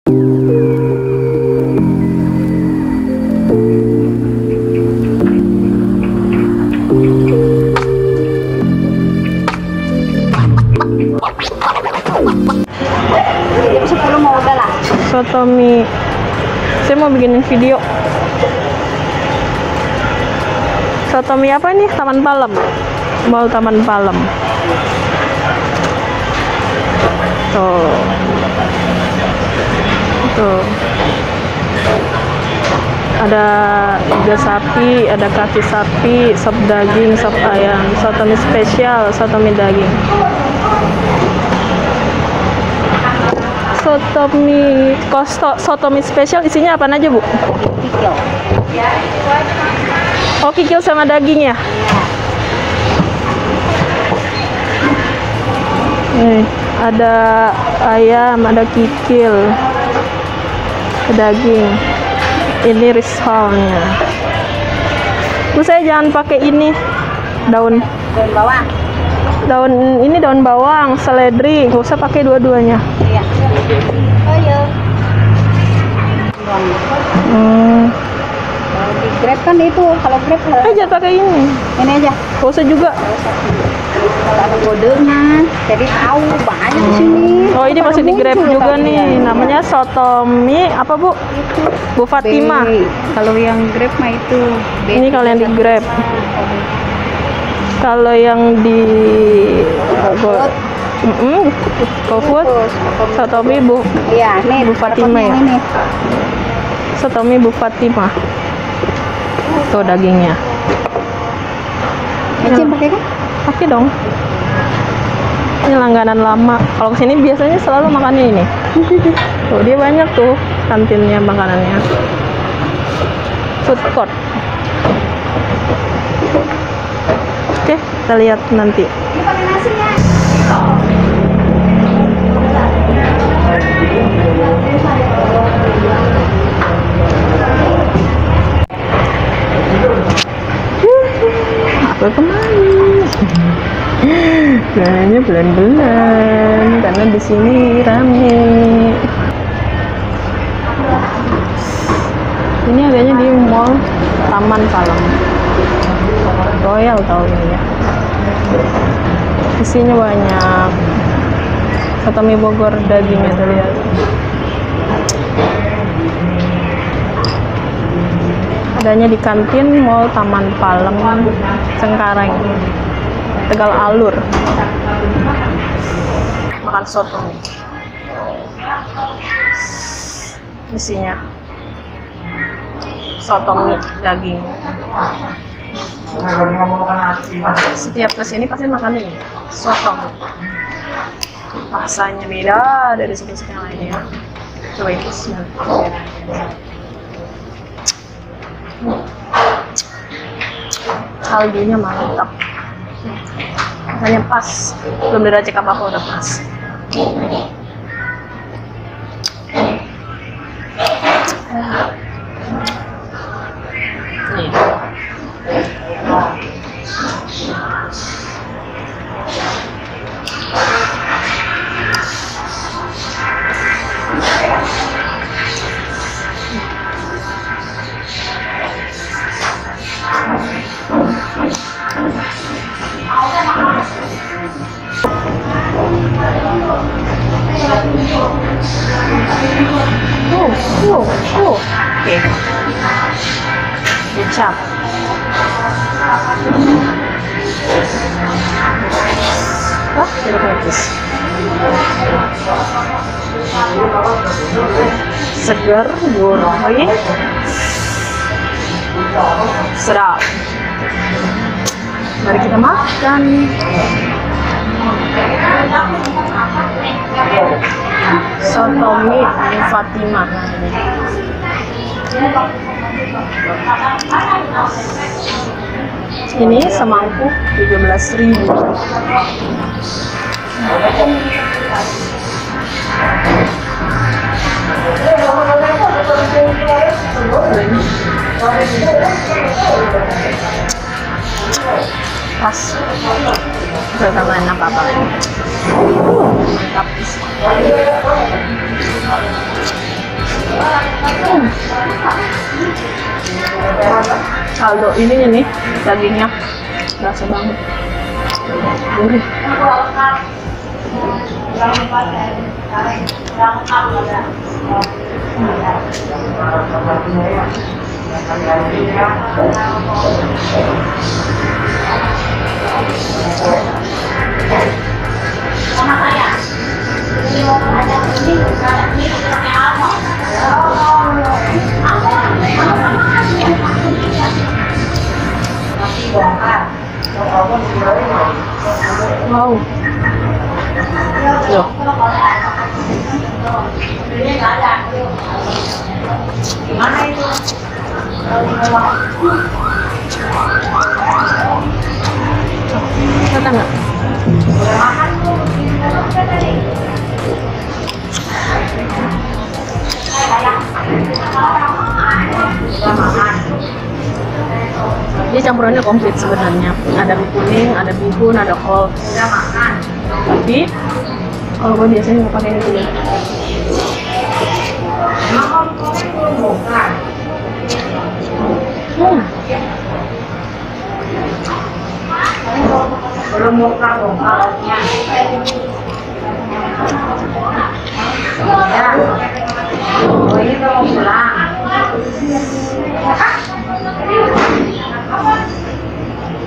Soto mie. Saya mau bikinin video. Soto mie apa ini? Taman Palem. Mall Taman Palem. Tuh. Tuh. Ada iga sapi, ada kaki sapi, sop daging, sop ayam, soto mie spesial, soto mie daging. Soto mie spesial isinya apa aja, Bu? Kikil. Oh, kikil sama daging ya? Nih, ada ayam, ada kikil, daging. Ini risholnya. Bu, saya jangan pakai ini daun Bawang. Daun bawang, seledri, nggak usah pakai dua-duanya. Iya. Oh iya. Kalau di Grab kan itu, kalau Grab Jangan pakai ini. ini aja. Nggak usah juga. Kalau ada kodenya, jadi tahu banyak di sini. Oh, ini masih di Grab Muncul juga tadi nih. ya. Namanya soto mie apa, Bu? Bu Fatimah. Kalau yang Grab mah itu. Ini kalau yang di Grab. Kalau yang di GoFood, soto mie Bu. Iya, nih Bu Fatimah ya? Ini. Soto mie Bu Fatimah. Tuh dagingnya. Ecin pakai kan? Pakai dong. Ini langganan lama. Kalau kesini biasanya selalu makannya ini. Tuh dia banyak tuh kantinnya makanannya. Food court. Oke, kita lihat nanti. Ini pakai nasinya. Apa kemana? Belanjanya belan-belan karena di sini rame. Ini adanya di Mall Taman Palem. Royal tahu ini ya. Isinya banyak. Soto mie Bogor dagingnya tuh lihat. Adanya di kantin Mall Taman Palem, Cengkareng, Tegal Alur. Makan soto mie. Isinya soto mie daging. Setiap kesini pasti makan ini soto mie. Rasanya beda dari sini-sini yang lainnya. Coba ini kaldunya mantap, rasanya pas, belum diracik apa-apa udah pas. Nih. Oke. Kecap. Wah, jeruk nipis. Segar, gurih, sedap. Mari kita makan. Soto mie Bu Fatimah. Ini semangkuk 17.000. Pas. Gak sama enak apa-apa. Mantap. Kaldo ininya nih, dagingnya berasa banget. Gurih. Wow. Loh. Gimana itu? Kata nggak? Udah makan tuh? Tadi. Udah makan. Dia campurannya komplit sebenarnya. Ada mie kuning, ada bihun, ada kol. Udah makan. Tapi kalau gue biasanya nggak pakai itu. Emang kamu belum bukan? Belum buka lauknya. Ya. Oh ini udah mau pulang.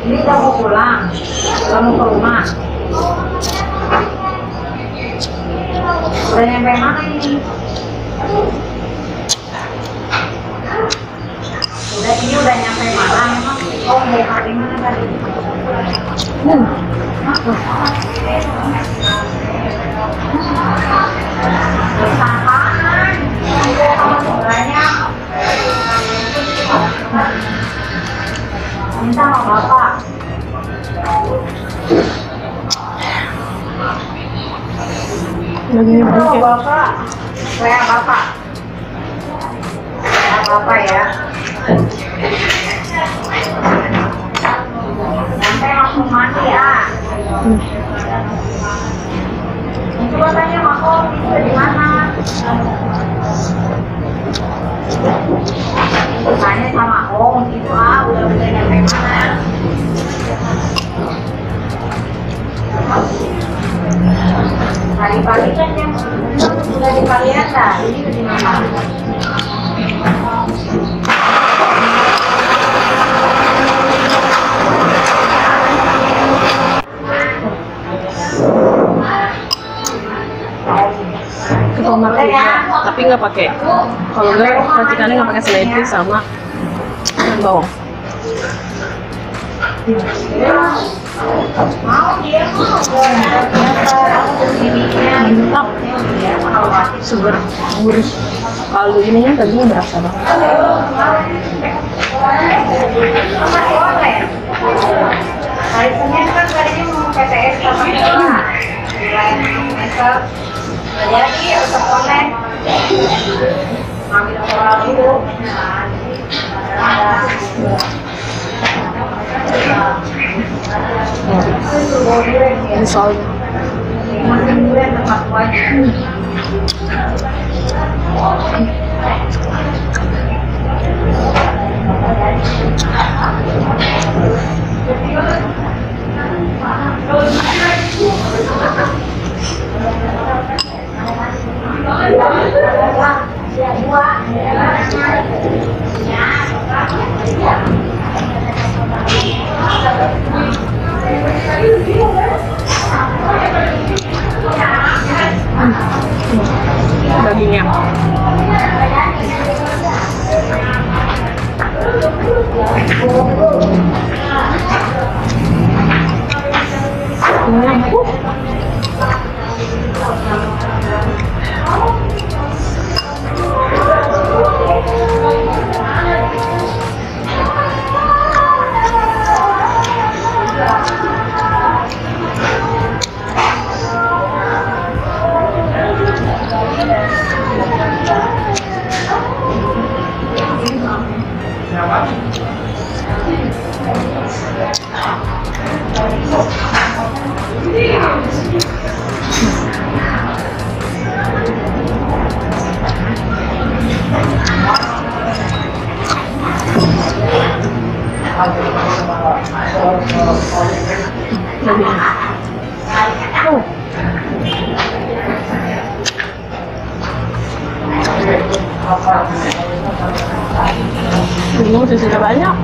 Ini udah mau pulang. Udah mau ke rumah. Udah nyampe mana ini? Ini udah nyampe mana emang? Oh, mau hari mana tadi? Apaan? Banyak. Minta sama bapak. Dagingnya banyak ya. Bapak. Saya bapak. Saya bapak ya. Sampai langsung mandi ya. Coba tanya sama Om, itu di mana? Tanya sama Om, itu udah nyampe mana? Tadi pagi kan yang sudah di Palianda, ini di mana? Ke tomat juga, tapi nggak pakai. Kalau nggak, racikannya nggak pakai seledri sama bawang. Mantap, seger, gurih. Kaldu ininya tadinya berasa banget. Hari Senin kan tadinya mau PTS sama sekolah. Semester jadi usah online. Ngambil sekolah dulu. Misalnya Makin durian tempat wajib. dagingnya. Bingung sisanya banyak.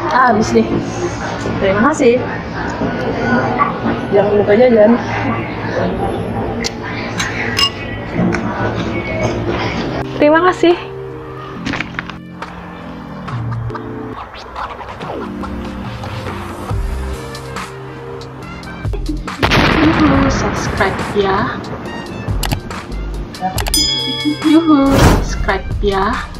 Habis deh. Terima kasih. Jangan lupa jajan. Terima kasih. Subscribe ya. Subscribe ya.